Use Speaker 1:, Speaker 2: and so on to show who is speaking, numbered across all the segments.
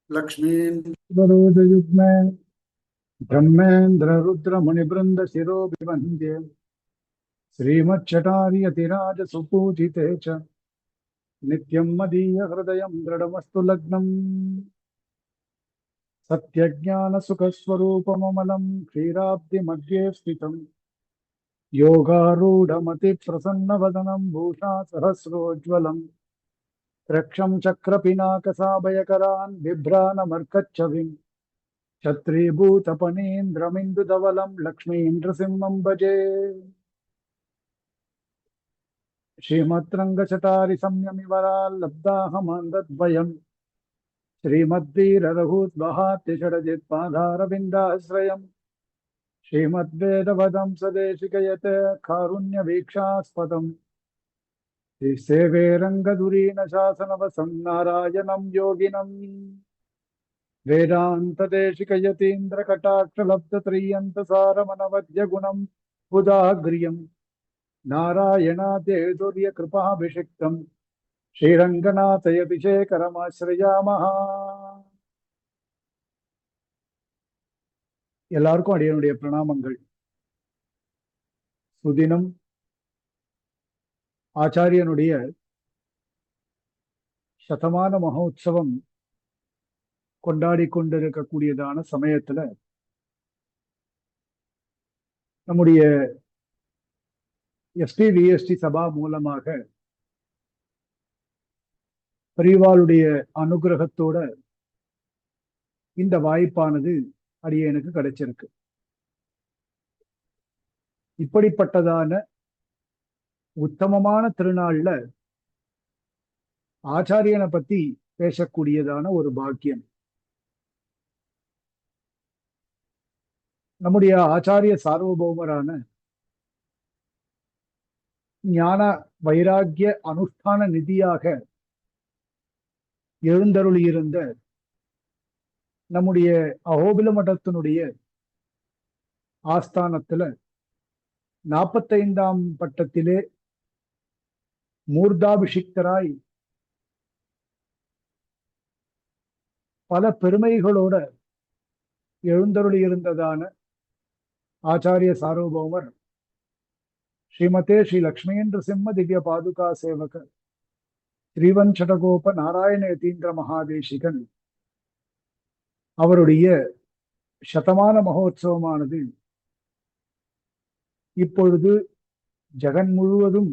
Speaker 1: लक्ष्मीयुग्मे ब्रह्मेन्द्र रुद्र मुनिवृंद शिरोभिवन्द्ये श्रीमच्छटार्यतिराज सुपूजिते च नित्यं मदीय हृदयं दृढमस्तु लग्नम् सत्यज्ञानसुखस्वरूपममलं क्षीराब्धिमध्ये स्थितं योगारूढमतिप्रसन्नवदनं भूषा सहस्रोज्ज्वलम् रक्षं चक्रपिनाकसाभयकरान् बिभ्राणमर्कच्छविम् छत्रीभूतपनीन्द्रमिन्दुधवलं लक्ष्मीन्द्रसिंहं भजे। श्रीमद्रङ्गचटारि संयमिवराल्लब्धाहमन्दद्वयम् श्रीमद्वीररघुद्वहात्यषडजित्पादारविन्दाश्रयम् श्रीमद्वेदवदं सदेशिकयत् कारुण्यवीक्षास्पदम् श्रीसेवे रङ्गधुरीनशासनवसं नारायणं योगिनम् वेदान्तदेशिकयतीन्द्रकटाक्षलब्धत्रियन्तसारमनवद्यगुणं बुधाग्र्यम् नारायणाद्यैर्दुर्यकृपाभिषिक्तं ஸ்ரீரங்கநாதயதிசேகரமாஸ்ரயாமஹ. எல்லாருக்கும் அடியனுடைய பிரணாமங்கள். சுதினம் ஆச்சாரியனுடைய சதமான மகோத்சவம் கொண்டாடி கொண்டிருக்கக்கூடியதான சமயத்துல நம்முடைய எஸ்பி சபா மூலமாக பெரியவாளுடைய அனுகிரகத்தோட இந்த வாய்ப்பானது அடியனுக்கு கிடைச்சிருக்கு. இப்படிப்பட்டதான உத்தமமான திருநாள்ல ஆச்சாரியனை பத்தி பேசக்கூடியதான ஒரு பாக்கியம். நம்முடைய ஆச்சாரிய சார்வபௌமரான ஞான வைராகிய அனுஷ்டான நிதியாக எழுந்தருளியிருந்த நம்முடைய அகோபில மடத்தினுடைய ஆஸ்தானத்துல 45ஆம் பட்டத்திலே மூர்தாபிஷிக்தராய் பல பெருமைகளோட எழுந்தருளியிருந்ததான ஆச்சாரிய சார்வபௌமர் ஸ்ரீமதே ஸ்ரீ லக்ஷ்மீந்திர சிம்ம திவ்ய பாதுகா சேவக ஸ்ரீவஞ்சடகோப நாராயண யதீந்திர மகாதேசிகன் அவருடைய சதமான மகோத்சவமானது இப்பொழுது ஜெகன் முழுவதும்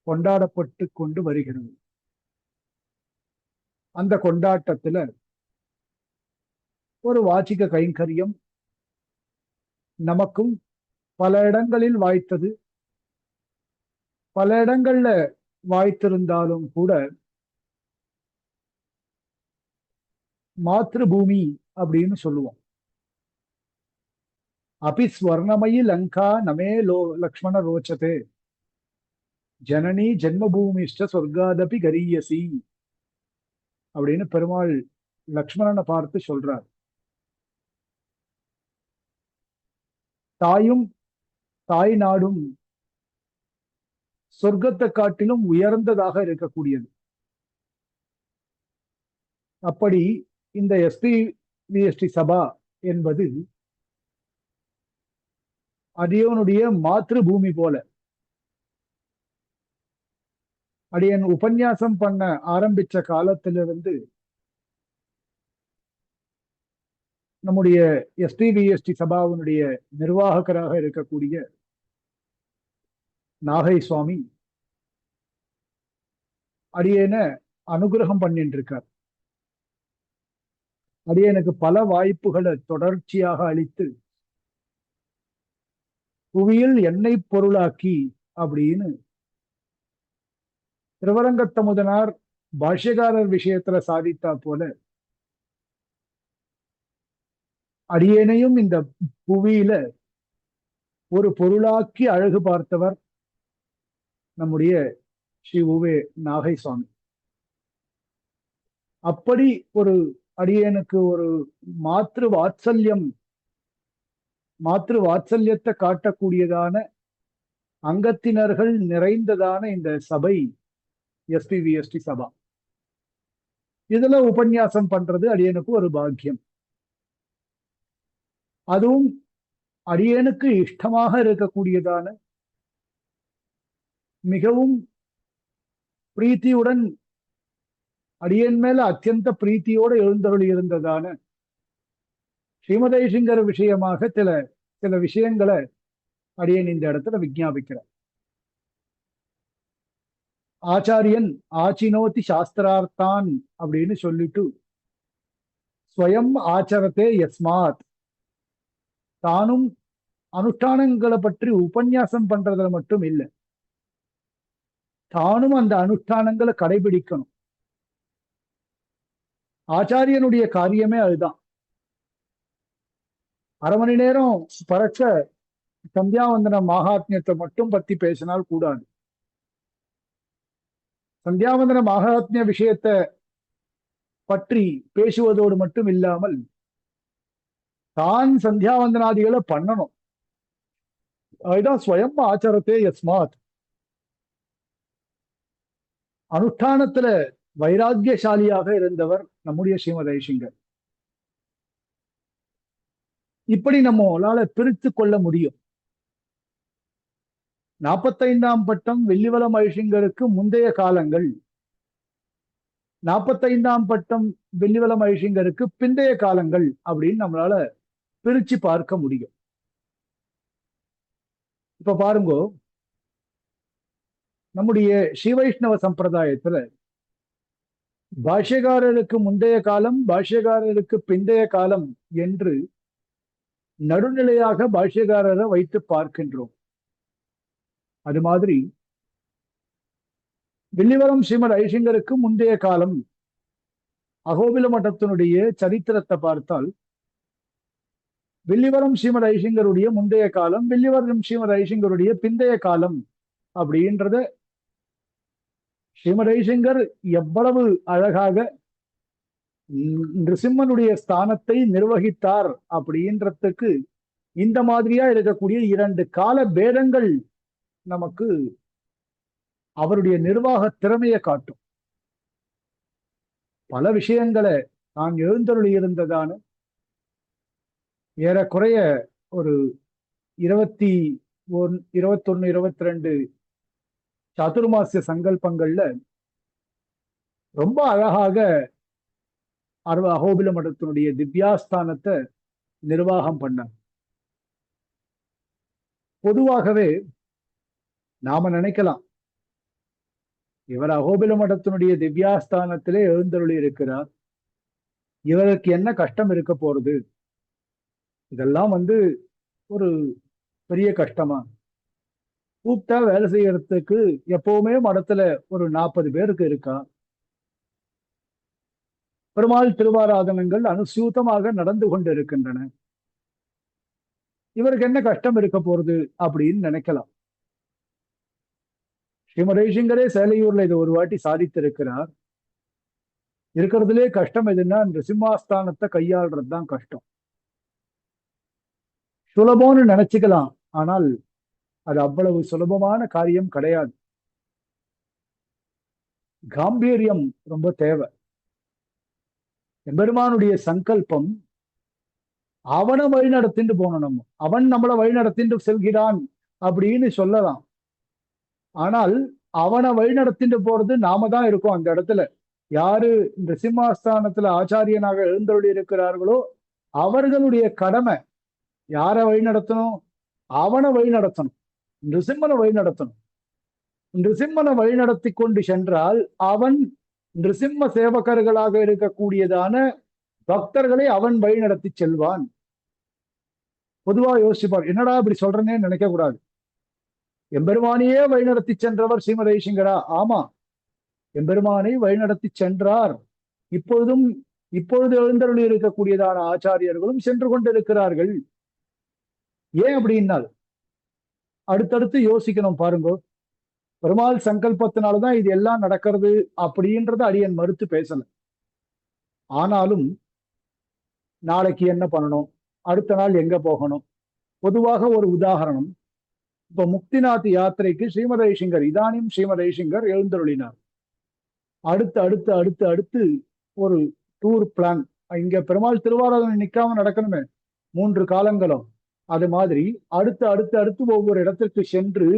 Speaker 1: கொண்டாடப்பட்டு கொண்டு வருகிறது. அந்த கொண்டாட்டத்துல ஒரு வாச்சிக கைங்கரியம் நமக்கும் பல இடங்களில் வாய்த்தது. பல இடங்கள்ல வாய்த்திருந்தாலும் கூட மாத்ருபூமி அப்படின்னு சொல்லுவோம். அபி ஸ்வர்ணமயி லங்கா நமே லக்ஷ்மண ரோச்சதே ஜனனி ஜென்மபூமிஷ்ட சொர்க்காதபி கரியசி அப்படின்னு பெருமாள் லக்ஷ்மணனை பார்த்து சொல்றார். தாயும் தாய் நாடும் சொர்க்கத்தை காட்டிலும் உயர்ந்ததாக இருக்கக்கூடியது. அப்படி இந்த எஸ்பி சபா என்பது அடியனுடைய மாத்ருபூமி போல. அடியன் உபன்யாசம் பண்ண ஆரம்பிச்ச காலத்திலிருந்து நம்முடைய எஸ்பி சபாவினுடைய நிர்வாகராக இருக்கக்கூடிய நாகை சுவாமி அடியேன அனுகிரகம் பண்ணிட்டு இருக்கார். அடியனுக்கு பல வாய்ப்புகளை தொடர்ச்சியாக அளித்து புவியில் எண்ணெய் பொருளாக்கி அப்படின்னு திருவரங்கத்தமுதனார் பாஷ்யகாரர் விஷயத்துல சாதித்தா போல அடியேனையும் இந்த புவியில ஒரு பொருளாக்கி அழகு பார்த்தவர் நம்முடைய ஸ்ரீ உவே நாகை சுவாமி. அப்படி ஒரு அடியனுக்கு ஒரு மாத்ரு வாத்சல்யத்தை காட்டக்கூடியதான அங்கத்தினர்கள் நிறைந்ததான இந்த சபை எஸ்பி சபா. இதுல உபன்யாசம் பண்றது அடியனுக்கு ஒரு பாக்கியம். அதுவும் அடியனுக்கு இஷ்டமாக இருக்கக்கூடியதான, மிகவும் பிரீத்தியுடன் அடியன் மேல அத்தியந்த பிரீத்தியோடு எழுந்தருளி இருந்ததான ஸ்ரீமதேசிங்கர் விஷயமாக சில சில விஷயங்களை அடியன் இந்த இடத்துல விஞ்ஞாபிக்கிறேன். ஆச்சாரியன் ஆச்சினோதி சாஸ்திரார்த்தான் அப்படின்னு சொல்லிட்டு ஸ்வயம் ஆச்சரத்தே யஸ்மாத், தானும் அனுஷ்டானங்களை பற்றி உபன்யாசம் பண்றதுல மட்டும் இல்லை, தானும் அந்த அனுஷ்டானங்களை கடைபிடிக்கணும். ஆச்சாரியனுடைய காரியமே அதுதான். அரை மணி நேரம் பறக்க சந்தியாவந்தன மகாத்மியத்தை மட்டும் பத்தி பேசினால் கூடாது. சந்தியாவந்தன மகாத்மிய விஷயத்தை பற்றி பேசுவதோடு மட்டும் இல்லாமல் தான் சந்தியாவந்தனாதிகளை பண்ணணும். அதுதான் ஸ்வயம் ஆச்சரத்தே யஸ்மாத். அனுஷ்டானத்துல வைராக்கியசாலியாக இருந்தவர் நம்முடைய ஸ்ரீமத் ஐசிங்கர். இப்படி நம்மளால பிரித்து கொள்ள முடியும். 45ஆம் பட்டம் வெள்ளிவலம் ஐசிங்கருக்கு முந்தைய காலங்கள், 45ஆம் பட்டம் வெள்ளிவலம் ஐசிங்கருக்கு பிந்தைய காலங்கள் அப்படின்னு நம்மளால பிரிச்சு பார்க்க முடியும். இப்ப பாருங்க, நம்முடைய ஸ்ரீ வைஷ்ணவ சம்பிரதாயத்துல பாஷ்யகாரருக்கு முந்தைய காலம், பாஷ்யகாரருக்கு பிந்தைய காலம் என்று நடுநிலையாக பாஷ்யகாரரை வைத்து பார்க்கின்றோம். அது மாதிரி வில்லிவரம் ஸ்ரீமத் ஐசிங்கருக்கு முந்தைய காலம் அகோபில மட்டத்தினுடைய சரித்திரத்தை பார்த்தால், வில்லிவரம் ஸ்ரீமத் ஐசிங்கருடைய முந்தைய காலம், வில்லிவரம் ஸ்ரீமத் ஐசிங்கருடைய பிந்தைய காலம் அப்படின்றத ஸ்ரீமத் ஐசிங்கர் எவ்வளவு அழகாக நிருசிம்மனுடைய ஸ்தானத்தை நிர்வகித்தார் அப்படின்றதுக்கு இந்த மாதிரியா இருக்கக்கூடிய 2 கால பேதங்கள் நமக்கு அவருடைய நிர்வாக திறமையை காட்டும். பல விஷயங்களை நான் எழுந்தருளி இருந்ததான ஏறக்குறைய ஒரு 21, 22 சாதுர்மாசிய சங்கல்பங்கள்ல ரொம்ப அழகாக அகோபில மடத்தினுடைய திவ்யாஸ்தானத்தை நிர்வாகம் பண்ணார். பொதுவாகவே நாம நினைக்கலாம், இவர் அகோபில மடத்தினுடைய திவ்யாஸ்தானத்திலே எழுந்தருளி இருக்கிறார், இவருக்கு என்ன கஷ்டம் இருக்க போறது, இதெல்லாம் ஒரு பெரிய கஷ்டமா, கூப்பிட்டா வேலை செய்யறதுக்கு எப்பவுமே மடத்துல ஒரு 40 பேருக்கு இருக்கா, பெருமாள் திருவாராதனங்கள் அனுசூதமாக நடந்து கொண்டு இருக்கின்றன, இவருக்கு என்ன கஷ்டம் இருக்க போறது அப்படின்னு நினைக்கலாம். ஸ்ரீமத் ஐசிங்கரே சேலையூர்ல இதை ஒரு வாட்டி சாதித்திருக்கிறார். இருக்கிறதுலே கஷ்டம் எதுன்னா இந்த சிம்மாஸ்தானத்தை கையாளுறது தான் கஷ்டம். சுலபம்னு நினைச்சுக்கலாம், ஆனால் அது அவ்வளவு சுலபமான காரியம் கிடையாது. காம்பீரியம் ரொம்ப தேவை. எம்பெருமானுடைய சங்கல்பம் அவனை வழி நடத்திட்டு போகணும். நம்ம அவன் நம்மளை வழி நடத்திட்டு செல்கிறான் அப்படின்னு சொல்லலாம், ஆனால் அவனை வழி நடத்திட்டு போறது நாம தான் இருக்கோம் அந்த இடத்துல. யாரு இந்த சிம்மாஸ்தானத்துல ஆச்சாரியனாக எழுந்தருளி இருக்கிறார்களோ அவர்களுடைய கடமை யாரை வழி நடத்தணும், அவனை வழி நடத்தணும், நிருசிம்மனை வழி நடத்தணும். நிருசிம்மனை வழி நடத்தி கொண்டு சென்றால் அவன் நிருசிம்ம சேவகர்களாக இருக்கக்கூடியதான பக்தர்களை அவன் வழி நடத்தி செல்வான். பொதுவா யோசிப்பார், என்னடா இப்படி சொல்றேன்னே நினைக்க கூடாது. எம்பெருமானையே வழிநடத்தி சென்றவர் ஸ்ரீமத் ஐசிங்கரா? ஆமா, எம்பெருமானை வழிநடத்தி சென்றார். இப்பொழுது எழுந்தருளி இருக்கக்கூடியதான ஆச்சாரியர்களும் சென்று கொண்டிருக்கிறார்கள். ஏன் அப்படின்னால் அடுத்தடுத்து யோசிக்கணும். பாருங்க, பெருமாள் சங்கல்பத்தினால்தான் இது எல்லாம் நடக்கிறது அப்படின்றத அடியன் மறுத்து பேசல. ஆனாலும் நாளைக்கு என்ன பண்ணணும், அடுத்த நாள் எங்க போகணும். பொதுவாக ஒரு உதாரணம், இப்ப முக்திநாத் யாத்திரைக்கு ஸ்ரீமத் ஐசிங்கர், இதானியும் ஸ்ரீமத் ஐசிங்கர் எழுந்தருளினார். அடுத்து அடுத்து அடுத்து அடுத்து ஒரு டூர் பிளான். இங்க பெருமாள் திருவாராதனை நிக்காம நடக்கணுமே 3 காலங்களும். அது மாதிரி அடுத்து அடுத்து அடுத்து ஒவ்வொரு இடத்திற்கு சென்று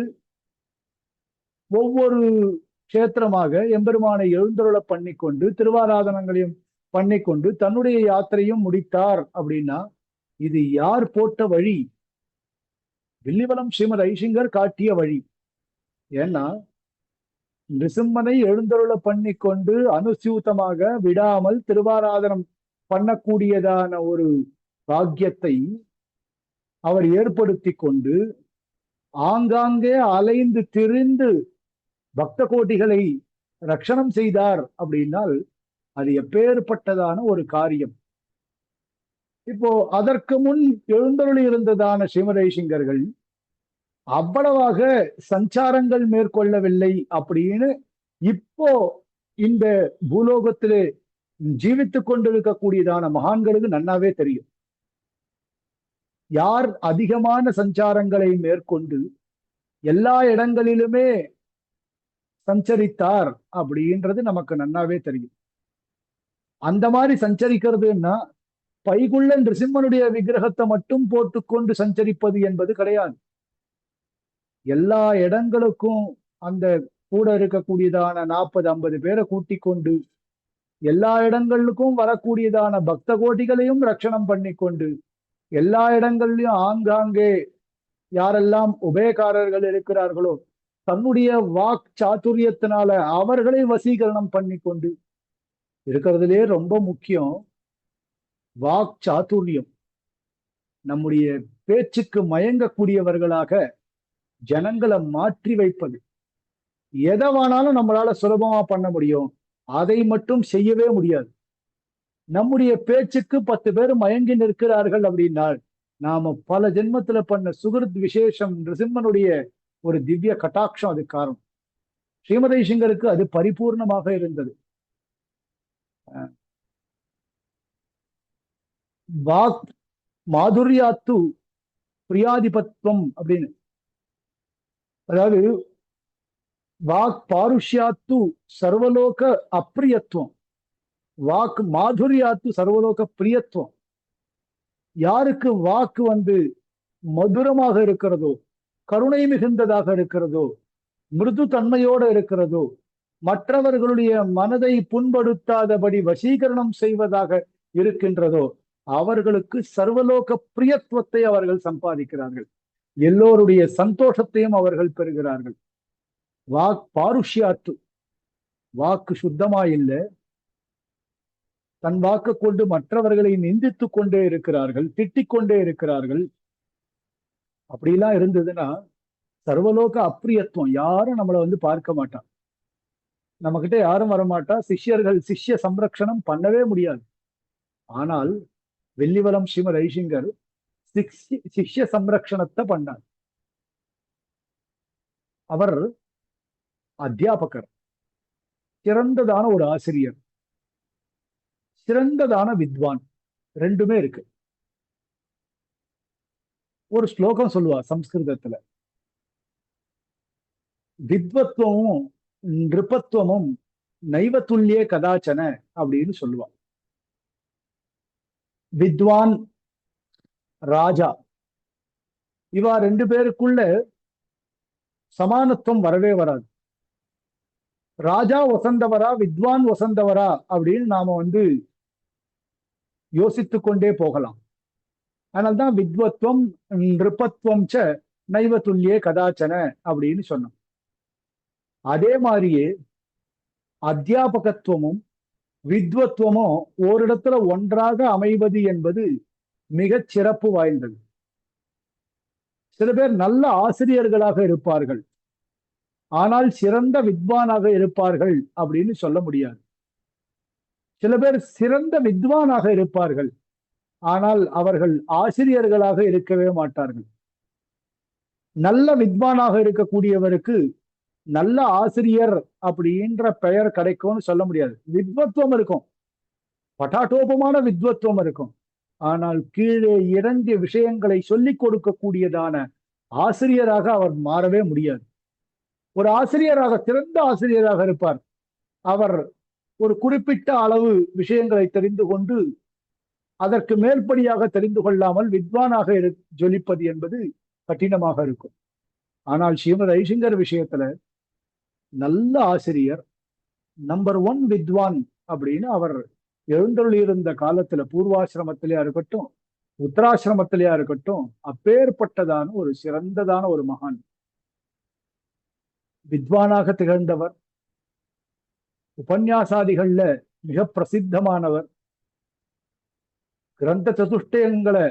Speaker 1: ஒவ்வொரு கஷேத்திரமாக எம்பெருமானை எழுந்தருள பண்ணிக்கொண்டு திருவாராதனங்களையும் பண்ணிக்கொண்டு தன்னுடைய யாத்திரையும் முடித்தார். அப்படின்னா இது யார் போட்ட வழி? வில்லிவலம் ஸ்ரீமத் ஐசிங்கர் காட்டிய வழி. ஏன்னா நிருசிம்மனை எழுந்தருள பண்ணிக்கொண்டு அனுசூதமாக விடாமல் திருவாராதனம் பண்ணக்கூடியதான ஒரு பாக்கியத்தை அவர் ஏற்படுத்தி கொண்டு ஆங்காங்கே அலைந்து திரிந்து பக்த கோட்டிகளை ரட்சணம் செய்தார். அப்படின்னால் அது எப்பேற்பட்டதான ஒரு காரியம். இப்போ அதற்கு முன் எழுந்தருளி இருந்ததான ஸ்ரீமதைசிங்கர்கள் அவ்வளவாக சஞ்சாரங்கள் மேற்கொள்ளவில்லை அப்படின்னு இப்போ இந்த பூலோகத்திலே ஜீவித்துக் கொண்டிருக்கக்கூடியதான மகான்களுக்கு நன்னாவே தெரியும். யார் அதிகமான சஞ்சாரங்களை மேற்கொண்டு எல்லா இடங்களிலுமே சஞ்சரித்தார் அப்படின்றது நமக்கு நன்னாவே தெரியும். அந்த மாதிரி சஞ்சரிக்கிறதுன்னா பைகுள்ள நிருசிம்மனுடைய விக்கிரகத்தை மட்டும் போட்டுக்கொண்டு சஞ்சரிப்பது என்பது கிடையாது. எல்லா இடங்களுக்கும் அந்த கூட இருக்கக்கூடியதான 40-50 பேரை கூட்டிக் கொண்டு எல்லா இடங்களுக்கும் வரக்கூடியதான பக்த கோட்டிகளையும் ரட்சணம் பண்ணி கொண்டு எல்லா இடங்கள்லயும் ஆங்காங்கே யாரெல்லாம் உபயக்காரர்கள் இருக்கிறார்களோ தன்னுடைய வாக் சாதுரியத்தினால அவர்களை வசீகரணம் பண்ணி கொண்டு இருக்கிறதுலே ரொம்ப முக்கியம் வாக் சாதுரியம். நம்முடைய பேச்சுக்கு மயங்கக்கூடியவர்களாக ஜனங்களை மாற்றி வைப்பது. எதை வேணாலும் நம்மளால சுலபமா பண்ண முடியும், அதை மட்டும் செய்யவே முடியாது. நம்முடைய பேச்சுக்கு 10 பேர் மயங்கி நிற்கிறார்கள் அப்படின்னால் நாம பல ஜென்மத்துல பண்ண சுகிருத் விசேஷம் நிருசிம்மனுடைய ஒரு திவ்ய கட்டாட்சம் அது காரணம். ஸ்ரீமதைசிங்கருக்கு அது பரிபூர்ணமாக இருந்தது. வாக் மாதுரியாத்து பிரியாதிபத்துவம் அப்படின்னு, அதாவது வாக் பாருஷ்யாத்து சர்வலோக அப்பிரியத்துவம், வாக்கு மாதுரியாத்து சர்வலோக பிரியத்துவம். யாருக்கு வாக்கு மதுரமாக இருக்கிறதோ, கருணை மிகுந்ததாக இருக்கிறதோ, மிருது தன்மையோடு இருக்கிறதோ, மற்றவர்களுடைய மனதை புண்படுத்தாதபடி வசீகரணம் செய்வதாக இருக்கின்றதோ அவர்களுக்கு சர்வலோக பிரியத்துவத்தை அவர்கள் சம்பாதிக்கிறார்கள். எல்லோருடைய சந்தோஷத்தையும் அவர்கள் பெறுகிறார்கள். வாக் பாருஷ்யாத்து, வாக்கு சுத்தமா இல்லை, தன் வாக்கு கொண்டு மற்றவர்களை நிந்தித்துக் கொண்டே இருக்கிறார்கள், திட்டிக் கொண்டே இருக்கிறார்கள். அப்படிலாம் இருந்ததுன்னா சர்வலோக அப்பிரியத்துவம். யாரும் நம்மளை பார்க்க மாட்டான், நம்ம கிட்ட யாரும் வரமாட்டா. சிஷ்யர்கள் சிஷ்ய சம்ரக்ஷணம் பண்ணவே முடியாது. ஆனால் வெள்ளிவலம் ஸ்ரீமத் ஐசிங்கர் சிஷ்ய சம்ரக்ஷணத்தை பண்ணார். அவர் அத்தியாபகர், சிறந்ததான ஒரு ஆசிரியர், சிறந்ததான வித்வான், ரெண்டுமே இருக்கு. ஒரு ஸ்லோகம் சொல்லுவா சம்ஸ்கிருதத்துல, வித்வத்துவமும் நிருபத்துவமும் நைவத்துல்யே கதாச்சன அப்படின்னு சொல்லுவா. வித்வான் ராஜா இவா 2 பேருக்குள்ள சமானத்துவம் வரவே வராது. ராஜா வசந்தவரா வித்வான் வசந்தவரா அப்படின்னு நாம யோசித்து கொண்டே போகலாம். அதனால்தான் வித்வத்துவம் நிருபத்துவம் ச நைவத்துல்யே கதாச்சன அப்படின்னு சொன்னோம். அதே மாதிரியே அத்தியாபகத்துவமும் வித்வத்துவமும் ஓரிடத்துல ஒன்றாக அமைவது என்பது மிகச் சிறப்பு வாய்ந்தது. சில பேர் நல்ல ஆசிரியர்களாக இருப்பார்கள், ஆனால் சிறந்த வித்வானாக இருப்பார்கள் அப்படின்னு சொல்ல முடியாது. சில பேர் சிறந்த வித்வானாக இருப்பார்கள், ஆனால் அவர்கள் ஆசிரியர்களாக இருக்கவே மாட்டார்கள். நல்ல வித்வானாக இருக்கக்கூடியவருக்கு நல்ல ஆசிரியர் அப்படின்ற பெயர் கிடைக்கும்னு சொல்ல முடியாது. வித்வத்துவம் இருக்கும், பட்டாட்டோபமான வித்வத்துவம் இருக்கும், ஆனால் கீழே இறங்கிய விஷயங்களை சொல்லிக் கொடுக்கக்கூடியதான ஆசிரியராக அவர் மாறவே முடியாது. ஒரு ஆசிரியராக, சிறந்த ஆசிரியராக இருப்பார். அவர் ஒரு குறிப்பிட்ட அளவு விஷயங்களை தெரிந்து கொண்டு அதற்கு மேல்படியாக தெரிந்து கொள்ளாமல் வித்வானாக ஜொலிப்பது என்பது கடினமாக இருக்கும். ஆனால் ஸ்ரீமத் ஐசிங்கர் விஷயத்துல நல்ல ஆசிரியர், நம்பர் ஒன் வித்வான் அப்படின்னு அவர் எழுந்தருளியிருந்த காலத்துல பூர்வாசிரமத்திலேயா இருக்கட்டும், உத்தராசிரமத்திலேயா இருக்கட்டும், அப்பேற்பட்டதான ஒரு சிறந்ததான ஒரு மகான், வித்வானாக திகழ்ந்தவர், உபன்யாசாதிகள்ல மிக பிரசித்தமானவர், கிரந்த சதுஷ்டயங்களை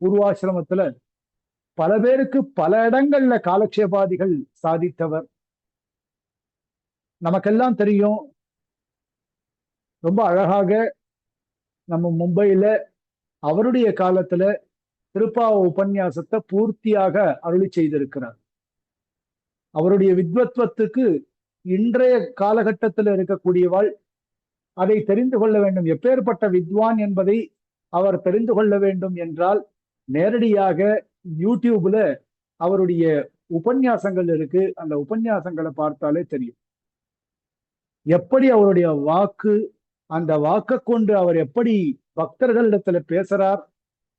Speaker 1: பூர்வாசிரமத்துல பல பேருக்கு பல இடங்கள்ல காலக்ஷேபாதிகள் சாதித்தவர். நமக்கெல்லாம் தெரியும், ரொம்ப அழகாக நம்ம மும்பையில அவருடைய காலத்துல திருப்பாவ உபன்யாசத்தை பூர்த்தியாக அருளி செய்திருக்கிறார். அவருடைய வித்வத்வத்துக்கு இன்றைய காலகட்டத்தில் இருக்கக்கூடியவாள் அதை தெரிந்து கொள்ள வேண்டும், எப்பேற்பட்ட வித்வான் என்பதை அவர் தெரிந்து கொள்ள வேண்டும் என்றால் நேரடியாக யூடியூப்ல அவருடைய உபன்யாசங்கள் இருக்கு. அந்த உபன்யாசங்களை பார்த்தாலே தெரியும் எப்படி அவருடைய வாக்கு, அந்த வாக்கை கொண்டு அவர் எப்படி பக்தர்களிடத்துல பேசுறார்,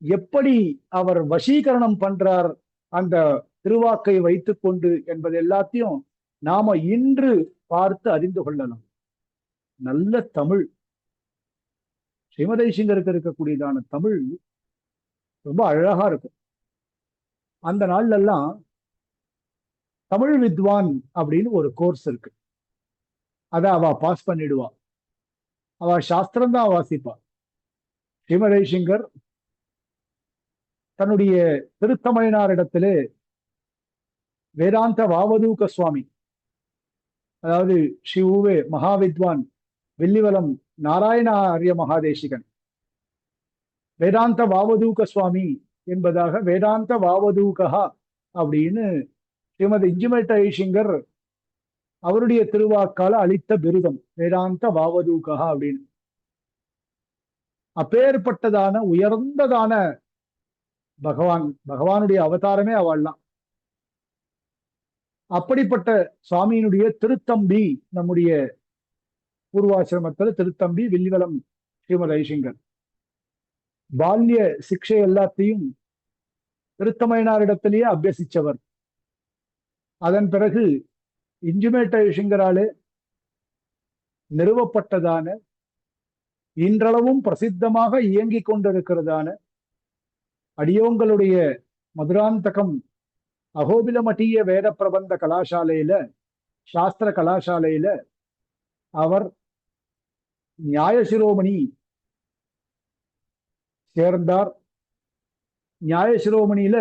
Speaker 1: எப்படி அவர் வசீகரணம் பண்றார் அந்த திருவாக்கை வைத்துக் கொண்டு என்பது எல்லாத்தையும் நாம இன்று பார்த்து அறிந்து கொள்ளலாம். நல்ல தமிழ், ஸ்ரீமத் ஐசிங்கருக்கு இருக்கக்கூடியதான தமிழ் ரொம்ப அழகா இருக்கும். அந்த நாள்ல எல்லாம் தமிழ் வித்வான் அப்படின்னு ஒரு கோர்ஸ் இருக்கு. அத அவ பாஸ் பண்ணிடுவா. அவ சாஸ்திரம் தான் வாசிப்பா. ஸ்ரீமத் ஐசிங்கர் தன்னுடைய திருத்தமையனாரிடத்திலே வேதாந்த வாவதூக சுவாமி, அதாவது ஸ்ரீ உவே மகாவித்வான் வில்லிவலம் நாராயண ஆரிய மகாதேசிகன், வேதாந்த வாவதூக சுவாமி என்பதாக வேதாந்த வாவதூகா அப்படின்னு ஸ்ரீமத் இஞ்சிமேட்ட ஐசிங்கர் அவருடைய திருவாக்கால அளித்த பிருதம் வேதாந்த வாவதூகா அப்படின்னு. அப்பேற்பட்டதான உயர்ந்ததான பகவானுடைய அவதாரமே அவள்லாம். அப்படிப்பட்ட சுவாமியினுடைய திருத்தம்பி நம்முடைய பூர்வாசிரமத்தில் திருத்தம்பி வில்லிவலம் ஸ்ரீமத் ஐசிங்கர் பால்ய சிக்ஷை எல்லாத்தையும் திருத்தமையனாரிடத்திலேயே அபியசிச்சவர். அதன் பிறகு இஞ்சுமேட்ட ஐசிங்கராலே நிறுவப்பட்டதான இன்றளவும் பிரசித்தமாக இயங்கிக் கொண்டிருக்கிறதான அடியோங்களுடைய மதுராந்தகம் அகோபிலமட்டிய வேத பிரபந்த கலாசாலையில, சாஸ்திர கலாசாலையில அவர் நியாயசிரோமணி சேர்ந்தார். நியாயசிரோமணியில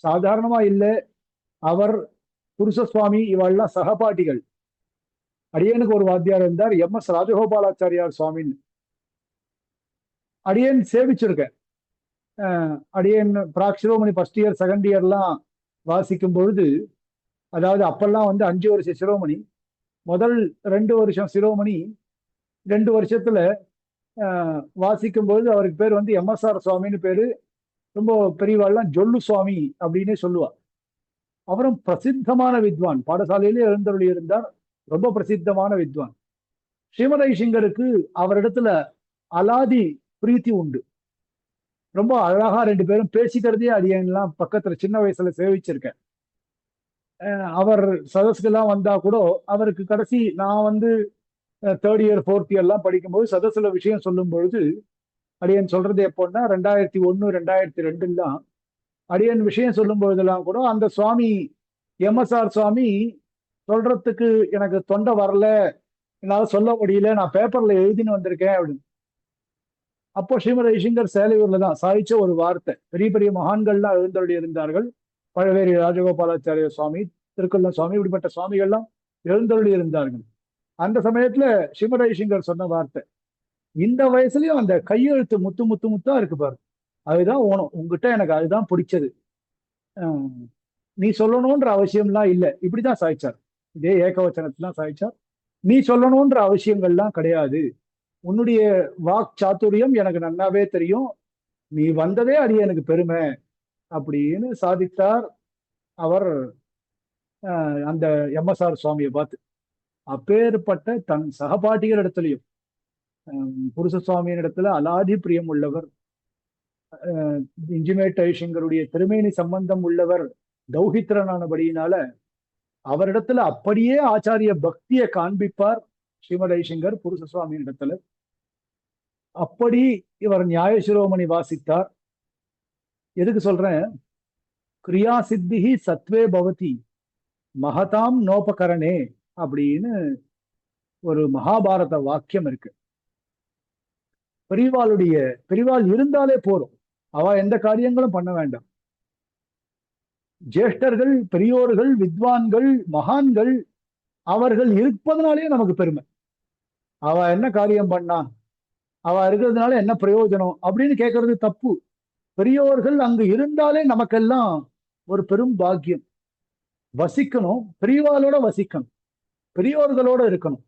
Speaker 1: சாதாரணமா இல்லை, அவர் புருஷசுவாமி இவெல்லாம் சகபாட்டிகள். அடியனுக்கு ஒரு வாத்தியார் இருந்தார், MS ராஜகோபாலாச்சாரியார் சுவாமின்னு. அடியன் சேவிச்சிருக்கேன். அடியன் பிராக்சிரோமணி ஃபர்ஸ்ட் இயர் செகண்ட் இயர்லாம் வாசிக்கும் பொழுது, அதாவது அப்பெல்லாம் 5 வருஷ சிரோமணி, முதல் 2 வருஷம் சிரோமணி, 2 வருஷத்துல வாசிக்கும் பொழுது அவருக்கு பேர் MSR சுவாமின்னு பேரு. ரொம்ப பெரியவாள்லாம் ஜொல்லு சுவாமி அப்படின்னே சொல்லுவா. அவரும் பிரசித்தமான வித்வான், பாடசாலையிலே எழுந்தருளி இருந்தார், ரொம்ப பிரசித்தமான வித்வான். ஸ்ரீமத் ஐசிங்கருக்கு அவரிடத்துல அலாதி பிரீத்தி உண்டு. ரொம்ப அழகா 2 பேரும் பேசிக்கிறதே அடியெல்லாம் பக்கத்துல சின்ன வயசுல சேவிச்சிருக்கேன். அவர் சதஸ்கெல்லாம் வந்தா கூட அவருக்கு கடைசி நான் 3rd இயர் 4th இயர்லாம் படிக்கும்போது சதஸ்ல விஷயம் சொல்லும் பொழுது அடியன் சொல்றது எப்போன்னா 2001 2002 அடியன் விஷயம் சொல்லும் பொழுதெல்லாம் கூட அந்த சுவாமி MSR சுவாமி சொல்றதுக்கு எனக்கு தொண்டை வரல, என்னால சொல்ல முடியல, நான் பேப்பர்ல எழுதின்னு வந்திருக்கேன் அப்படின்னு. அப்போ ஸ்ரீமத் ஐசிங்கர் சேலையூர்ல தான் சாதிச்ச ஒரு வார்த்தை. பெரிய பெரிய மகான்கள்லாம் எழுந்தருளி இருந்தார்கள். பழவேரி ராஜகோபாலாச்சாரிய சுவாமி, திருக்குள்ள சுவாமி, இப்படிப்பட்ட சுவாமிகள்லாம் எழுந்தருளி இருந்தார்கள். அந்த சமயத்துல ஸ்ரீமத் ஐசிங்கர் சொன்ன வார்த்தை, இந்த வயசுலயும் அந்த கையெழுத்து முத்து முத்து முத்தா இருக்கு பாரு, அதுதான் ஓணும் உங்ககிட்ட, எனக்கு அதுதான் பிடிச்சது, நீ சொல்லணும்ன்ற அவசியம்லாம் இல்லை. இப்படிதான் சாய்ச்சார். இதே ஏகவச்சனத்துலாம் சாய்ச்சார். நீ சொல்லணும்ன்ற அவசியங்கள்லாம் கிடையாது, உன்னுடைய வாக் சாத்துரியம் எனக்கு நன்னாவே தெரியும், நீ வந்ததே அது எனக்கு பெருமை அப்படின்னு சாதித்தார் அவர் அந்த MSR சுவாமியை பார்த்து. அப்பேற்பட்ட தன் சகபாட்டிகள் இடத்துலையும் புருஷ சுவாமியின் இடத்துல அலாதி பிரியம் உள்ளவர். இன்ஜிமேட் ஐஷங்கருடைய திருமேனி சம்பந்தம் உள்ளவர் தௌஹித்திரனானபடியினால அவரிடத்துல அப்படியே ஆச்சாரிய பக்தியை காண்பிப்பார் ஸ்ரீமத் ஐஷங்கர் புருஷ சுவாமியின் இடத்துல. அப்படி இவர் நியாய சிரோமணி வாசித்தார். எதுக்கு சொல்றேன்? கிரியா சித்திஹி சத்வே பவதி மகதாம் நோபகரணே அப்படின்னு ஒரு மகாபாரத வாக்கியம் இருக்கு. பெரிவாள் இருந்தாலே போறோம், அவ எந்த காரியங்களும் பண்ண வேண்டாம். ஜேஷ்டர்கள், பெரியோர்கள், வித்வான்கள், மகான்கள் அவர்கள் இருப்பதனாலே நமக்கு பெருமை. அவ என்ன காரியம் பண்ணா, அவ இருக்கிறதுனால என்ன பிரயோஜனம் அப்படின்னு கேட்கறது தப்பு. பெரியோர்கள் அங்கு இருந்தாலே நமக்கெல்லாம் ஒரு பெரும் பாக்கியம். வசிக்கணும், பெரியவாளோட வசிக்கணும், பெரியோர்களோட இருக்கணும்,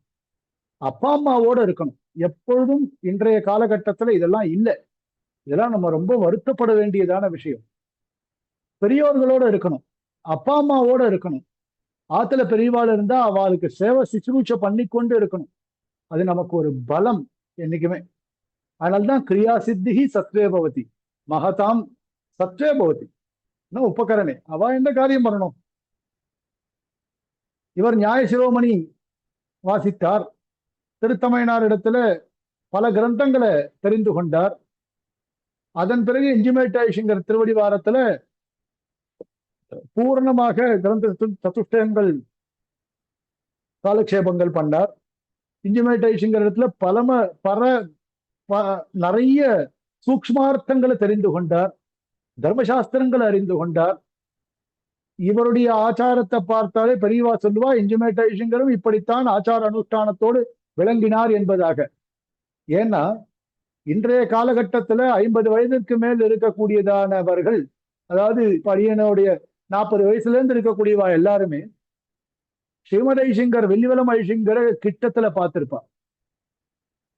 Speaker 1: அப்பா அம்மாவோட இருக்கணும். எப்பொழுதும் இன்றைய காலகட்டத்துல இதெல்லாம் இல்லை. இதெல்லாம் நம்ம ரொம்ப வருத்தப்பட வேண்டியதான விஷயம். பெரியோர்களோட இருக்கணும், அப்பா அம்மாவோட இருக்கணும். ஆத்துல பெரியவாள் இருந்தா அவளுக்கு சேவை சிசுரூச்சை பண்ணி கொண்டு இருக்கணும். அது நமக்கு ஒரு பலம் என்னைக்குமே. அதனால்தான் கிரியா சித்திஹி சத்வே பவதி மகதாம் சத்வே பவதி உபகரணே. அவ எந்த காரியம் பண்ணணும். இவர் நியாய சிரோமணி வாசித்தார். திருத்தமையனார் இடத்துல பல கிரந்தங்களை தெரிந்து கொண்டார். அதன் பிறகு இன்ஜிமேட் ஐஷங்கர் திருவடிவாரத்துல பூரணமாக கிரந்த சதுஷ்டயங்கள் காலக்ஷேபங்கள் பண்ணார். இன்ஜிமேட் ஐஷங்கர் இடத்துல நிறைய சூக்ஷ்மார்த்தங்களை தெரிந்து கொண்டார், தர்மசாஸ்திரங்களை அறிந்து கொண்டார். இவருடைய ஆச்சாரத்தை பார்த்தாலே பெரியவா சொல்லுவா, இன்ஜிமேட் ஐஷங்கரும் இப்படித்தான் ஆச்சார அனுஷ்டானத்தோடு விளங்கினார் என்பதாக. ஏன்னா இன்றைய காலகட்டத்துல 50 வயதிற்கு மேல் இருக்கக்கூடியதானவர்கள், அதாவது பையனுடைய 40 வயசுல இருந்து இருக்கக்கூடியவா எல்லாருமே ஸ்ரீமத் ஐஷங்கர், வெள்ளிவலம் ஐஷங்கரை கிட்டத்துல பார்த்திருப்பா.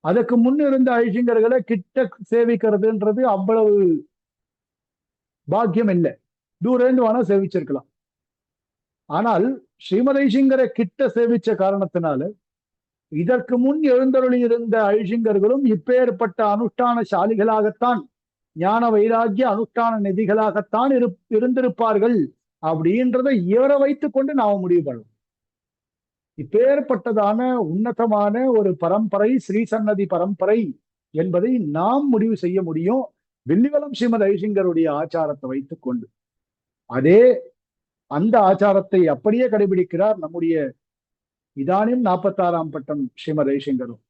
Speaker 1: அதுக்கு முன் இருந்த ஐஷங்கர்களை கிட்ட சேவிக்கிறதுன்றது அவ்வளவு பாக்கியம் இல்லை. தூரந்து வேணா சேவிச்சிருக்கலாம். ஆனால் ஸ்ரீமத் ஐஷங்கரை கிட்ட சேவிச்ச காரணத்தினால இதற்கு முன் எழுந்தருளி இருந்த ஐஷங்கர்களும் இப்பேற்பட்ட அனுஷ்டான சாலிகளாகத்தான், ஞான வைராகிய அனுஷ்டான நிதிகளாகத்தான் இருந்திருப்பார்கள் அப்படின்றதை இவரை வைத்துக் கொண்டு நாம முடிவு பண்ணலாம். இப்பேற்பட்டதான உன்னதமான ஒரு பரம்பரை, ஸ்ரீசன்னதி பரம்பரை என்பதை நாம் முடிவு செய்ய முடியும் வெள்ளிவலம் ஸ்ரீமத் ஐஷங்கருடைய ஆச்சாரத்தை வைத்துக் கொண்டு. அந்த ஆச்சாரத்தை அப்படியே கடைபிடிக்கிறார் நம்முடைய இதானியும் 46ஆம் பட்டம் ஸ்ரீமத் ஐஷங்கரும்.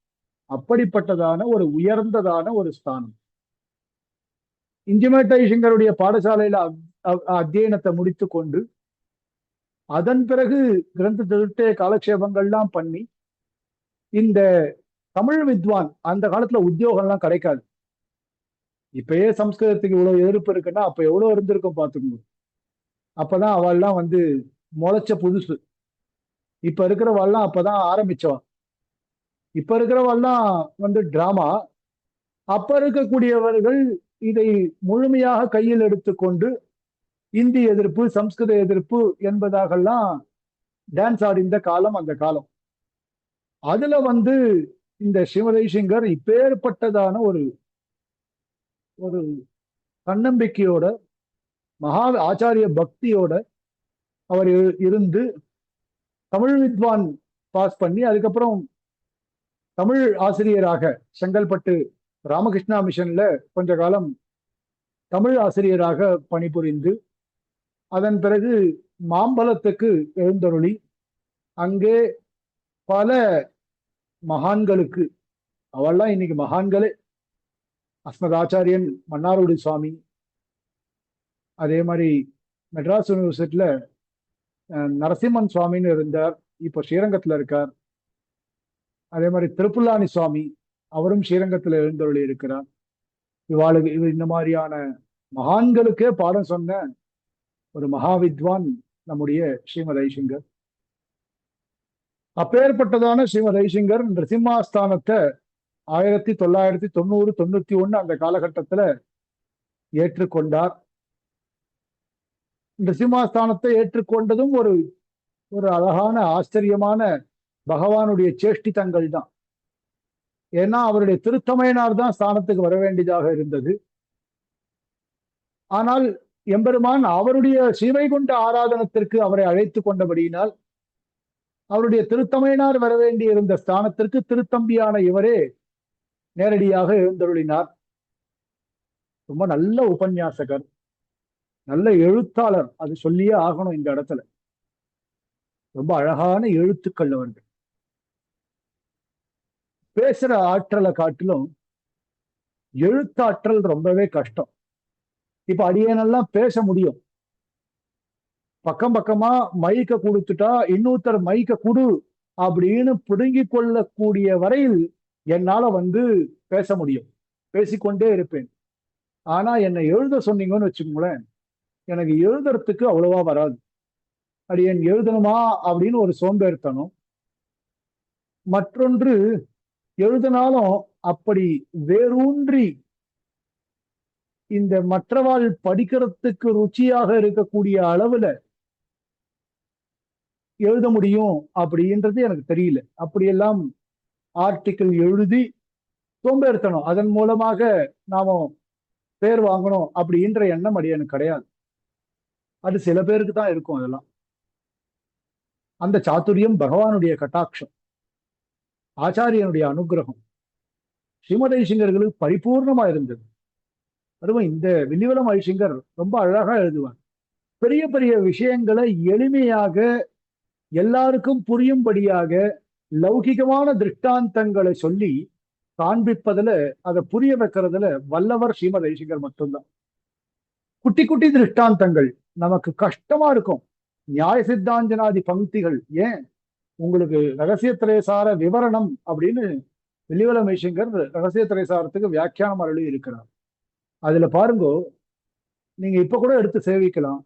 Speaker 1: அப்படிப்பட்டதான ஒரு உயர்ந்ததான ஒரு ஸ்தானம். இன்ஜிமேட் ஐஷங்கருடைய பாடசாலையில அத்தியனத்தை முடித்து கொண்டு அதன் பிறகு கிரந்த திருட்டே காலக்ஷேபங்கள்லாம் பண்ணி, இந்த தமிழ் வித்வான், அந்த காலத்துல உத்தியோகம்லாம் கிடைக்காது. இப்பயே சம்ஸ்கிருதத்துக்கு இவ்வளவு எதிர்ப்பு இருக்குன்னா அப்ப எவ்வளவு இருந்திருக்கும் பார்த்துக்கணும். அப்பதான் அவள்லாம் முளைச்ச புதுசு. இப்ப இருக்கிறவாள்லாம் அப்பதான் ஆரம்பிச்சவன். இப்ப இருக்கிறவாள்லாம் டிராமா. அப்ப இருக்கக்கூடியவர்கள் இதை முழுமையாக கையில் எடுத்துக்கொண்டு இந்தி எதிர்ப்பு, சம்ஸ்கிருத எதிர்ப்பு என்பதாகலாம் டான்ஸ் ஆடிந்த காலம் அந்த காலம். அதுல இந்த ஸ்ரீமத் ஐஷங்கர் இப்பேற்பட்டதான ஒரு ஒரு தன்னம்பிக்கையோட, மகா ஆச்சாரிய பக்தியோட அவர் இருந்து தமிழ் வித்வான் பாஸ் பண்ணி, அதுக்கப்புறம் தமிழ் ஆசிரியராக செங்கல்பட்டு ராமகிருஷ்ணா மிஷன்ல கொஞ்ச காலம் தமிழ் ஆசிரியராக பணிபுரிந்து, அதன் பிறகு மாம்பலத்துக்கு எழுந்தருளி அங்கே பல மகான்களுக்கு, அவெல்லாம் இன்னைக்கு மகான்களே, அஸ்மத் ஆச்சாரியன் மன்னார்குடி சுவாமி, அதே மாதிரி மெட்ராஸ் யூனிவர்சிட்டியில நரசிம்மன் சுவாமின்னு இருந்தார், இப்ப ஸ்ரீரங்கத்துல இருக்கார். அதே மாதிரி திருப்புல்லானி சுவாமி, அவரும் ஸ்ரீரங்கத்துல எழுந்தருளி இருக்கிறார். இந்த மாதிரியான மகான்களுக்கே பாடம் சொன்ன ஒரு மகாவித்வான் நம்முடைய ஸ்ரீமத் ஐஷங்கர். அப்பேற்பட்டதான ஸ்ரீமத் ஐஷங்கர் நிருசிம்மாஸ்தானத்தை 1990-91 அந்த காலகட்டத்துல ஏற்றுக்கொண்டார். நிருசிம்மாஸ்தானத்தை ஏற்றுக்கொண்டதும் ஒரு ஒரு அழகான ஆச்சரியமான பகவானுடைய சேஷ்டிதங்கள் தான். ஏன்னா அவருடைய திருத்தமையனார் தான் ஸ்தானத்துக்கு வர வேண்டியதாக இருந்தது. ஆனால் எம்பெருமான் அவருடைய ஸ்ரீவைகுண்ட ஆராதனத்திற்கு அவரை அழைத்து கொண்டபடியினால் அவருடைய திருத்தமையனார் வர வேண்டி இருந்த ஸ்தானத்திற்கு திருத்தம்பியான இவரே நேரடியாக எழுந்தருளினார். ரொம்ப நல்ல உபன்யாசகர், நல்ல எழுத்தாளர், அது சொல்லியே ஆகணும் இந்த இடத்துல. ரொம்ப அழகான எழுத்துக்கள் அவர்கள். பேசுற ஆற்றலை காட்டிலும் எழுத்தாற்றல் ரொம்பவே கஷ்டம். இப்ப அடியேனெல்லாம் பேச முடியும், பக்கம் பக்கமா மைக்க கொடுத்துட்டா இன்னொருத்தர் மைக்க குடு அப்படின்னு பிடுங்கி கொள்ளக்கூடிய வரையில் என்னால பேச முடியும், பேசிக்கொண்டே இருப்பேன். ஆனா என்னை எழுத சொன்னீங்கன்னு வச்சுக்கோங்களேன், எனக்கு எழுதுறதுக்கு அவ்வளவா வராது. அடியேன் எழுதணுமா அப்படின்னு ஒரு சோம்பேறித்தனம். மற்றொன்று, எழுதினாலும் அப்படி வேரூன்றி இந்த மற்றவாள் படிக்கிறதுக்கு ருச்சியாக இருக்கக்கூடிய அளவுல எழுத முடியும் அப்படின்றது எனக்கு தெரியல. அப்படியெல்லாம் ஆர்டிக்கிள் எழுதி சோம்பேறித்தனம், அதன் மூலமாக நாம பேர் வாங்கணும் அப்படின்ற எண்ணம் அடியனுக்கு கிடையாது. அது சில பேருக்கு தான் இருக்கும். அதெல்லாம் அந்த சாத்துரியம் பகவானுடைய கட்டாட்சம், ஆச்சாரியனுடைய அனுகிரகம் ஸ்ரீமத் ஐசிங்கர்களுக்கு பரிபூர்ணமா இருந்தது. அதுவும் இந்த வில்லிவலம் ஐசிங்கர் ரொம்ப அழகா எழுதுவார். பெரிய பெரிய விஷயங்களை எளிமையாக எல்லாருக்கும் புரியும்படியாக லௌகிகமான திருஷ்டாந்தங்களை சொல்லி காண்பிப்பதுல, அதை புரிய வைக்கிறதுல வல்லவர் ஸ்ரீமத் ஐசிங்கர் மட்டும்தான். குட்டி குட்டி திருஷ்டாந்தங்கள் நமக்கு கஷ்டமா இருக்கும். நியாய சித்தாஞ்சனாதி பங்கிகள், ஏன் உங்களுக்கு ரகசிய திரைசார விவரணம் அப்படின்னு வில்லிவலம் ஐசிங்கர் ரகசிய திரைசாரத்துக்கு வியாக்கியானம் அருளி இருக்கிறார். அதுல பாருங்கோ, நீங்க இப்ப கூட எடுத்து சேவிக்கலாம்.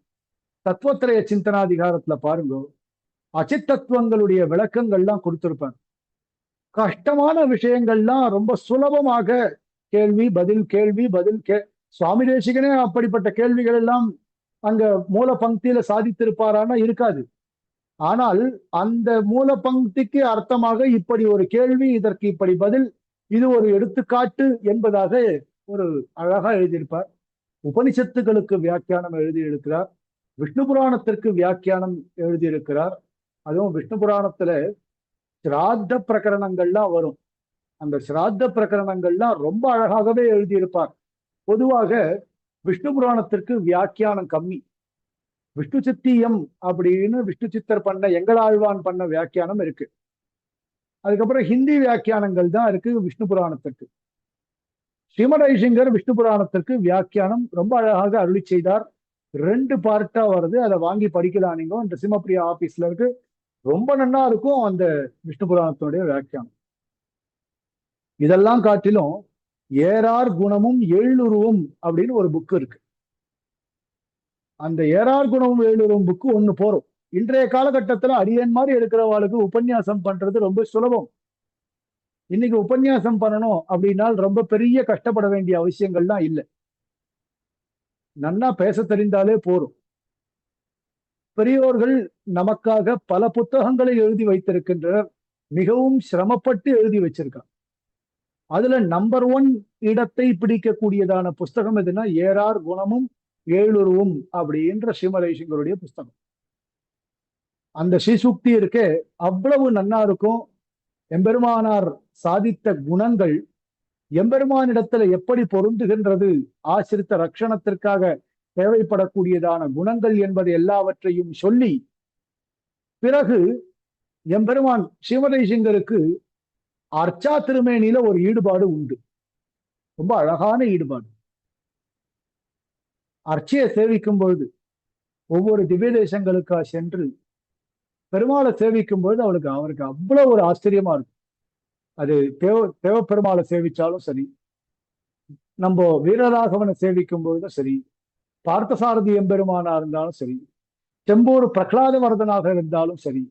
Speaker 1: தத்துவத்திரைய சிந்தனாதிகாரத்துல பாருங்கோ, அச்சித்தத்துவங்களுடைய விளக்கங்கள்லாம் கொடுத்திருப்பாங்க. கஷ்டமான விஷயங்கள்லாம் ரொம்ப சுலபமாக கேள்வி பதில் கேள்வி பதில் சுவாமி தேசிகனே அப்படிப்பட்ட கேள்விகள் எல்லாம் அங்க மூல பங்கியில சாதித்திருப்பாரானா இருக்காது. ஆனால் அந்த மூல பங்கிக்கு அர்த்தமாக இப்படி ஒரு கேள்வி, இதற்கு இப்படி பதில், இது ஒரு எடுத்துக்காட்டு என்பதாக ஒரு அழகா எழுதியிருப்பார். உபனிஷத்துகளுக்கு வியாக்கியானம் எழுதியிருக்கிறார், விஷ்ணு புராணத்திற்கு வியாக்கியானம் எழுதியிருக்கிறார். அதுவும் விஷ்ணு புராணத்துல சிராத்த பிரகரணங்கள்லாம் வரும். அந்த சிராத்த பிரகரணங்கள்லாம் ரொம்ப அழகாகவே எழுதியிருப்பார். பொதுவாக விஷ்ணு புராணத்திற்கு வியாக்கியானம் கம்மி. விஷ்ணு சித்தியம் அப்படின்னு விஷ்ணு சித்தர் பண்ண, எங்களாழ்வான் பண்ண வியாக்கியானம் இருக்கு. அதுக்கப்புறம் ஹிந்தி வியாக்கியானங்கள் தான் இருக்கு விஷ்ணு புராணத்திற்கு. ஸ்ரீமத் ஐசிங்கர் விஷ்ணு புராணத்திற்கு வியாக்கியானம் ரொம்ப அழகாக அருளி செய்தார். 2 பார்ட்டா வருது, அதை வாங்கி படிக்கலாம். நீங்க இந்த சிம்மப்பிரியா ஆபீஸ்ல இருக்கு, ரொம்ப நன்னா இருக்கும் அந்த விஷ்ணு புராணத்தினுடைய வியாக்கியானம். இதெல்லாம் காட்டிலும் ஏறார் குணமும் எழுருவும் அப்படின்னு ஒரு புக் இருக்கு. அந்த ஏறார் குணமும் எழுருவும் புக்கு ஒண்ணு போறோம். இன்றைய காலகட்டத்துல அரியன் மாதிரி இருக்கிறவாளுக்கு உபன்யாசம் பண்றது ரொம்ப சுலபம். இன்னைக்கு உபன்யாசம் பண்ணணும் அப்படின்னா ரொம்ப பெரிய கஷ்டப்பட வேண்டிய அவசியங்கள்லாம் இல்லை, நன்னா பேச தெரிந்தாலே போரும். பெரியோர்கள் நமக்காக பல புத்தகங்களை எழுதி வைத்திருக்கின்றனர், மிகவும் சிரமப்பட்டு எழுதி வச்சிருக்காங்க. அதுல நம்பர் 1 இடத்தை பிடிக்கக்கூடியதான புஸ்தகம் எதுனா ஏறார் குணமும் ஏழுருவும் அப்படின்ற ஸ்ரீமத் ஐசிங்கருடைய புஸ்தகம். அந்த ஸ்ரீசூக்தி இருக்கே, அவ்வளவு நன்னா இருக்கும். எம்பெருமானார் சாதித்த குணங்கள் எம்பெருமானிடத்துல எப்படி பொருந்துகின்றது, ஆசிரித்த ரட்சணத்திற்காக தேவைப்படக்கூடியதான குணங்கள் என்பது எல்லாவற்றையும் சொல்லி, பிறகு எம்பெருமான் ஸ்ரீமத் ஐசிங்கருக்கு அர்ச்சா திருமேனியில ஒரு ஈடுபாடு உண்டு, ரொம்ப அழகான ஈடுபாடு. அர்ச்சையை சேவிக்கும் பொழுது ஒவ்வொரு திவ்ய தேசங்களுக்கா சென்று பெருமாளை சேவிக்கும் பொழுது அவருக்கு அவ்வளவு ஒரு ஆச்சரியமா இருக்கும். அது தேவ பெருமாளை சேவிச்சாலும் சரி, நம்ம வீரராகவனை சேவிக்கும் பொழுதும் சரி, பார்த்தசாரதி எம்பெருமானா இருந்தாலும் சரி, செம்பூர் பிரகலாத வரதனாக இருந்தாலும் சரி,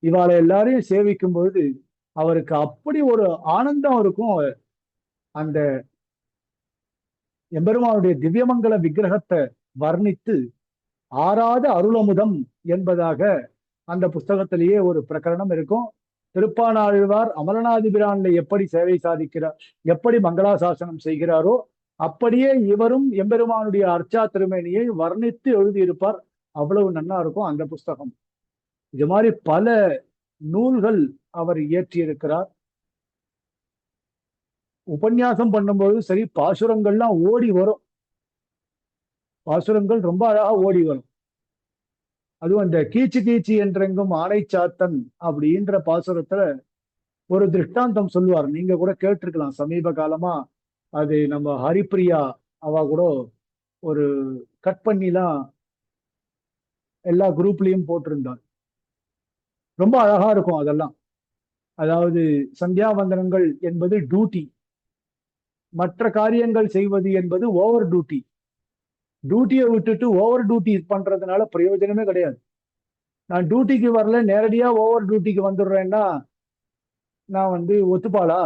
Speaker 1: இவாளை எல்லாரையும் சேவிக்கும் பொழுது அவருக்கு அப்படி ஒரு ஆனந்தம் இருக்கும். அந்த எம்பெருமானுடைய திவ்யமங்கல விக்கிரகத்தை வர்ணித்து ஆறாத அருளமுதம் என்பதாக அந்த புஸ்தகத்திலேயே ஒரு பிரகரணம் இருக்கும். திருப்பானாழ்வார் அமரநாதிபிரான்ல எப்படி சேவை சாதிக்கிறார், எப்படி மங்களாசாசனம் செய்கிறாரோ அப்படியே இவரும் எம்பெருமானுடைய அர்ச்சா திருமேனியை வர்ணித்து எழுதியிருப்பார். அவ்வளவு நன்னா இருக்கும் அந்த புஸ்தகம். இது மாதிரி பல நூல்கள் அவர் இயற்றியிருக்கிறார். உபன்யாசம் பண்ணும்போது சரி, பாசுரங்கள்லாம் ஓடி வரும். பாசுரங்கள் ரொம்ப அழகா ஓடி வரும். அதுவும் அந்த கீச்சு கீச்சு என்றெங்கும் ஆணை சாத்தன் அப்படின்ற பாசுரத்துல ஒரு திருஷ்டாந்தம் சொல்லுவார். நீங்க கூட கேட்டிருக்கலாம் சமீப காலமா. அது நம்ம ஹரிப்பிரியா அவ கூட ஒரு கட் பண்ணிலாம் எல்லா குரூப்லயும் போட்டிருந்தார். ரொம்ப அழகா இருக்கும் அதெல்லாம். அதாவது சந்தியாவந்தனங்கள் என்பது டியூட்டி, மற்ற காரியங்கள் செய்வது என்பது ஓவர் டியூட்டி. டியூட்டியை விட்டுட்டு ஓவர் டியூட்டி பண்றதுனால பிரயோஜனமே கிடையாது. நான் டியூட்டிக்கு வரல, நேரடியா ஓவர் டியூட்டிக்கு வந்துடுறேன்னா நான் ஒத்துப்பாளா?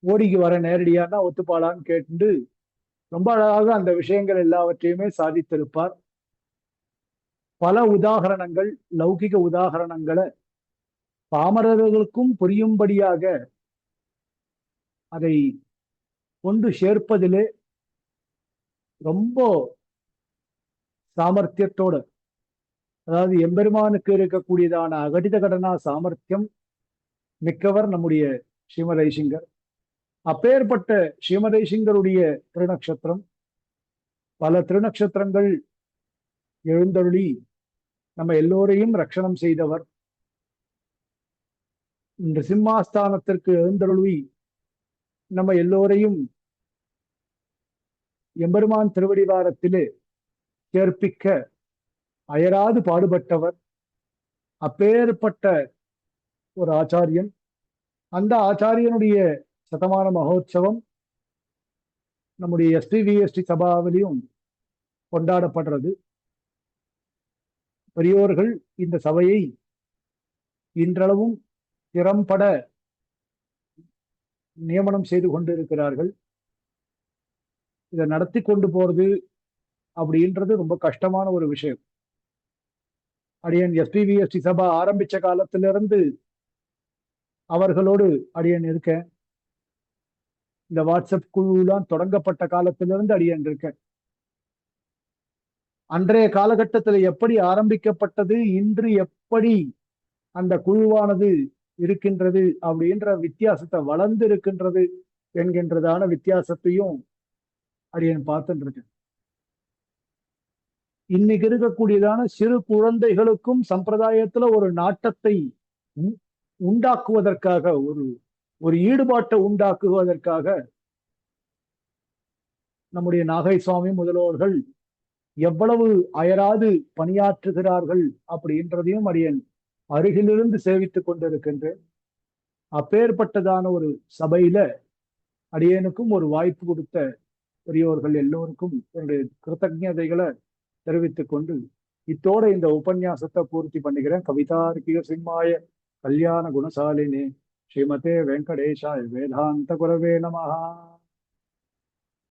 Speaker 1: ஓடிக்கு வர நேரடியானா ஒத்துப்பாளான்னு கேட்டு ரொம்ப அழகாக அந்த விஷயங்கள் எல்லாவற்றையுமே சாதித்திருப்பார். பல உதாகரணங்கள், லௌகிக உதாகரணங்களை பாமரர்களுக்கும் புரியும்படியாக அதை கொண்டு சேர்ப்பதிலே ரொம்ப சாமர்த்தியத்தோட, அதாவது எம்பெருமானுக்கு இருக்கக்கூடியதான அகடித கடனா சாமர்த்தியம் மிக்கவர் நம்முடைய ஸ்ரீமத் ஐசிங்கர். அப்பேற்பட்ட ஸ்ரீமத் ஐசிங்கருடைய திருநக்ஷத்திரம், பல திருநக்ஷத்திரங்கள் எழுந்தருளி நம்ம எல்லோரையும் ரட்சணம் செய்தவர். இந்த சிம்மாஸ்தானத்திற்கு எழுந்தருளி நம்ம எல்லோரையும் எம்பெருமான் திருவடிவாரத்திலே சேர்ப்பிக்க அயராது பாடுபட்டவர். அப்பேற்பட்ட ஒரு ஆச்சாரியன். அந்த ஆச்சாரியனுடைய சதமான மகோத்சவம் நம்முடைய எஸ்டிவிஎஸ்டி சபாவிலையும் கொண்டாடப்படுறது. பெரியோர்கள் இந்த சபையை இன்றளவும் திறம்பட நியமனம் செய்து கொண்டிருக்கிறார்கள். இதை நடத்தி கொண்டு போறது அப்படின்றது ரொம்ப கஷ்டமான ஒரு விஷயம். அடியன் எஸ்பிவிஎஸ்டி சபா ஆரம்பிச்ச காலத்திலிருந்து அவர்களோடு அடியன் இருக்கேன். இந்த வாட்ஸ்அப் குழுலாம் தொடங்கப்பட்ட காலத்திலிருந்து அடியன் இருக்கேன். அன்றைய காலகட்டத்தில் எப்படி ஆரம்பிக்கப்பட்டது, இன்று எப்படி அந்த குழுவானது இருக்கின்றது அப்படின்ற வித்தியாசத்தை, வளர்ந்து இருக்கின்றது என்கின்றதான வித்தியாசத்தையும் அடியன் பார்த்துட்டு இருக்கேன். இன்னைக்கு இருக்கக்கூடியதான சிறு குழந்தைகளுக்கும் சம்பிரதாயத்துல ஒரு நாட்டத்தை உண்டாக்குவதற்காக, ஒரு ஈடுபாட்டை உண்டாக்குவதற்காக நம்முடைய நாகை சுவாமி முதல்வர்கள் எவ்வளவு அயராது பணியாற்றுகிறார்கள் அப்படின்றதையும் அடியன் அருகிலிருந்து சேவித்துக் கொண்டிருக்கின்றேன். அப்பேற்பட்டதான ஒரு சபையில அடியனுக்கும் ஒரு வாய்ப்பு கொடுத்த பெரியோர்கள் எல்லோருக்கும் என்னுடைய கிருத்தஜதைகளை தெரிவித்துக் கொண்டு இத்தோட இந்த உபன்யாசத்தை பூர்த்தி பண்ணுகிறேன். கவிதார்க்கிக சிம்மாய கல்யாண குணசாலினே ஸ்ரீமதே வெங்கடேஷாய வேதாந்த குரவே நமஹா.